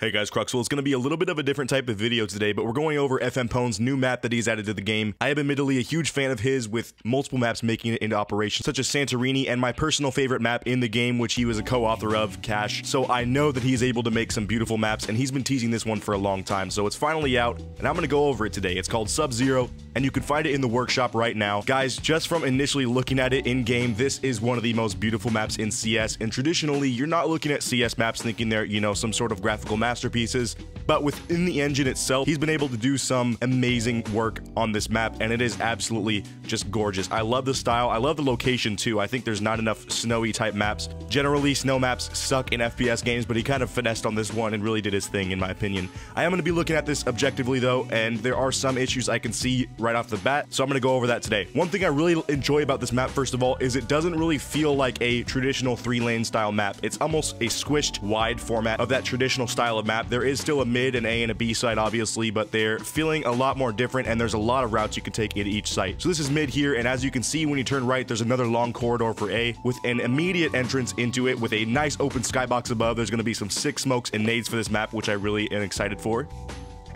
Hey guys, Cruxwell. It's going to be a little bit of a different type of video today, but we're going over FMPONE's new map that he's added to the game. I am admittedly a huge fan of his, with multiple maps making it into operation, such as Santorini and my personal favorite map in the game, which he was a co-author of, Cash. So I know that he's able to make some beautiful maps, and he's been teasing this one for a long time, so it's finally out, and I'm going to go over it today. It's called Sub-Zero, and you can find it in the workshop right now. Guys, just from initially looking at it in-game, this is one of the most beautiful maps in CS, and traditionally, you're not looking at CS maps thinking they're, you know, some sort of graphical masterpieces, but within the engine itself, he's been able to do some amazing work on this map, and it is absolutely just gorgeous. I love the style. I love the location too. I think there's not enough snowy type maps. Generally, snow maps suck in FPS games, but he kind of finessed on this one and really did his thing, in my opinion. I am going to be looking at this objectively though, and there are some issues I can see right off the bat, so I'm going to go over that today. One thing I really enjoy about this map, first of all, is it doesn't really feel like a traditional 3-lane style map. It's almost a squished wide format of that traditional style of map. There is still a mid, an A, and a B side, obviously, but they're feeling a lot more different, and there's a lot of routes you can take in each site. So this is mid here, and as you can see, when you turn right, there's another long corridor for A, with an immediate entrance into it, with a nice open skybox above. There's going to be some sick smokes and nades for this map, which I really am excited for.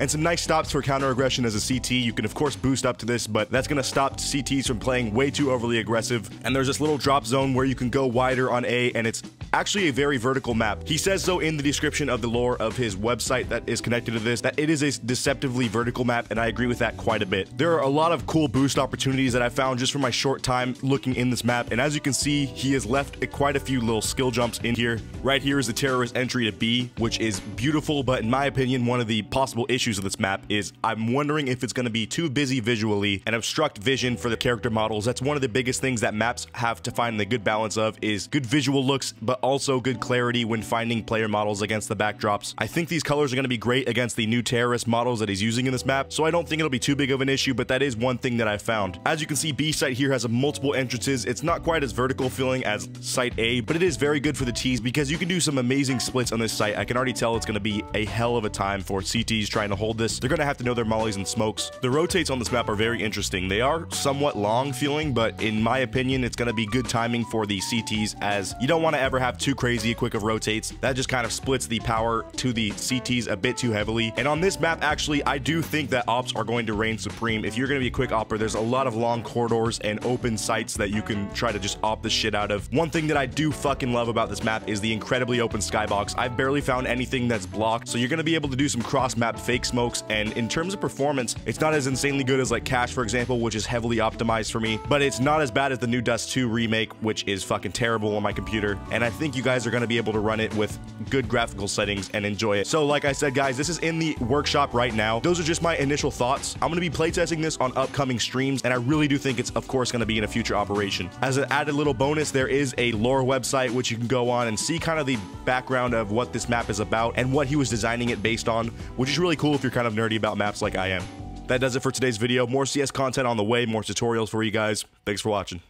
And some nice stops for counter aggression as a CT. You can of course boost up to this, but that's going to stop CTs from playing way too overly aggressive. And there's this little drop zone where you can go wider on A, and it's actually a very vertical map. He says so in the description of the lore of his website that is connected to this, that it is a deceptively vertical map, and I agree with that quite a bit. There are a lot of cool boost opportunities that I found just from my short time looking in this map, and as you can see, he has left quite a few little skill jumps in here. Right here is the terrorist entry to B, which is beautiful, but in my opinion, one of the possible issues of this map is I'm wondering if it's going to be too busy visually and obstruct vision for the character models. That's one of the biggest things that maps have to find the good balance of, is good visual looks, but also good clarity when finding player models against the backdrops. I think these colors are going to be great against the new terrorist models that he's using in this map, so I don't think it'll be too big of an issue, but that is one thing that I found. As you can see, B site here has multiple entrances. It's not quite as vertical feeling as site A, but it is very good for the T's because you can do some amazing splits on this site. I can already tell it's going to be a hell of a time for CTs trying to hold this. They're going to have to know their mollies and smokes. The rotates on this map are very interesting. They are somewhat long feeling, but in my opinion, it's going to be good timing for the CTs, as you don't want to ever have too crazy quick of rotates. That just kind of splits the power to the CTs a bit too heavily. And on this map, actually, I do think that ops are going to reign supreme. If you're going to be a quick opper, there's a lot of long corridors and open sites that you can try to just op the shit out of. One thing that I do fucking love about this map is the incredibly open skybox. I've barely found anything that's blocked, so you're going to be able to do some cross-map fake smokes, and in terms of performance, it's not as insanely good as like Cash, for example, which is heavily optimized for me, but it's not as bad as the new Dust 2 remake, which is fucking terrible on my computer, and I think you guys are going to be able to run it with good graphical settings and enjoy it. So like I said, guys, this is in the workshop right now. Those are just my initial thoughts. I'm going to be playtesting this on upcoming streams, and I really do think it's of course going to be in a future operation. As an added little bonus, there is a lore website which you can go on and see kind of the background of what this map is about and what he was designing it based on, which is really cool if you're kind of nerdy about maps like I am. That does it for today's video. More CS content on the way, more tutorials for you guys. Thanks for watching.